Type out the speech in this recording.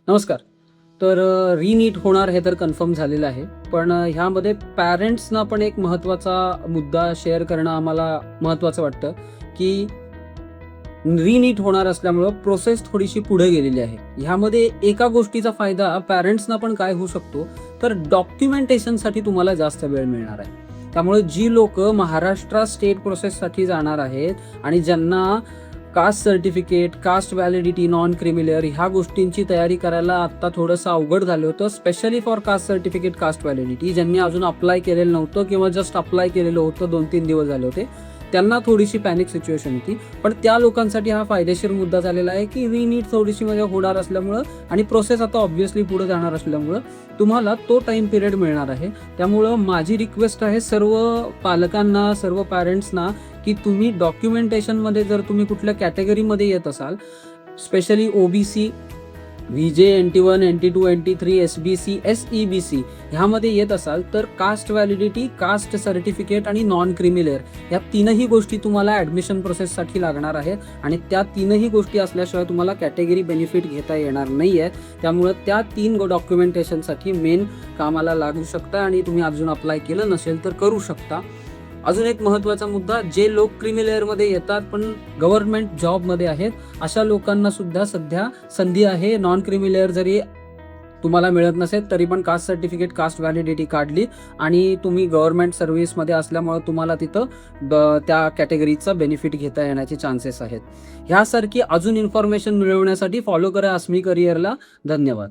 नमस्कार. तर रिनीट होणार हे तर कन्फर्म झालेलं आहे. पण ह्यामध्ये पॅरेंट्सना पण एक महत्त्वाचा मुद्दा शेअर करणं आम्हाला महत्त्वाचं वाटतं, की रिनीट होणार असल्यामुळं प्रोसेस थोडीशी पुढे गेलेली आहे. ह्यामध्ये एका गोष्टीचा फायदा पॅरेंट्सना पण काय होऊ शकतो, तर डॉक्युमेंटेशनसाठी तुम्हाला जास्त वेळ मिळणार आहे. त्यामुळे जी लोकं महाराष्ट्र स्टेट प्रोसेससाठी जाणार आहेत आणि ज्यांना caste certificate, caste validity, non creamy layer ह्या गोष्टींची तयारी करायला आत्ता थोडंसं अवघड झालं होतं. Specially for caste certificate, caste validity ज्यांनी अजून अप्लाय केलेलं नव्हतं किंवा जस्ट अप्लाय केलेलं होतं 2-3 दिवस झाले होते. त्यांना थोडीशी पॅनिक सिच्युएशन होती. पण त्या लोकांसाठी हा फायदेशीर मुद्दा झालेला आहे, की रिनीट थोडीशी होणार असल्यामुळं आणि प्रोसेस आता ऑब्व्हियसली पुढे जाणार असल्यामुळं तुम्हाला तो टाईम पिरियड मिळणार आहे. त्यामुळं माझी रिक्वेस्ट आहे सर्व पालकांना, सर्व पॅरेंट्सना, की तुम्ही डॉक्युमेंटेशनमध्ये जर तुम्ही कुठल्या कॅटेगरीमध्ये येत असाल, specially OBC, VJ, NT1, NT2, NT3, SBC, SEBC ह्यामध्ये येत असाल तर कास्ट व्हॅलिडिटी, कास्ट सर्टिफिकेट आणि नॉन क्रिमिलेअर या तीनही गोष्टी तुम्हाला ॲडमिशन प्रोसेससाठी लागणार आहेत आणि त्या तीनही गोष्टी असल्याशिवाय तुम्हाला कॅटेगरी बेनिफिट घेता येणार नाही आहे. त्यामुळं त्या 3 डॉक्युमेंटेशनसाठी मेन कामाला लागू शकता आणि तुम्ही अजून अप्लाय केलं नसेल तर करू शकता. अजून एक महत्त्वाचा मुद्दा, जे लोक क्रिमिलेअरमध्ये येतात पण गव्हर्नमेंट जॉबमध्ये आहेत, अशा लोकांना सुद्धा सध्या संधी आहे. नॉन क्रिमिलेअर जरी तुम्हाला मिळत नसेल तरी पण कास्ट सर्टिफिकेट, कास्ट व्हॅलिडिटी काढली आणि तुम्ही गव्हर्नमेंट सर्व्हिसमध्ये असल्यामुळे तुम्हाला तिथं त्या कॅटेगरीचा बेनिफिट घेता येण्याचे चान्सेस आहेत. ह्यासारखी अजून इन्फॉर्मेशन मिळवण्यासाठी फॉलो करा अस्मी करिअरला. धन्यवाद.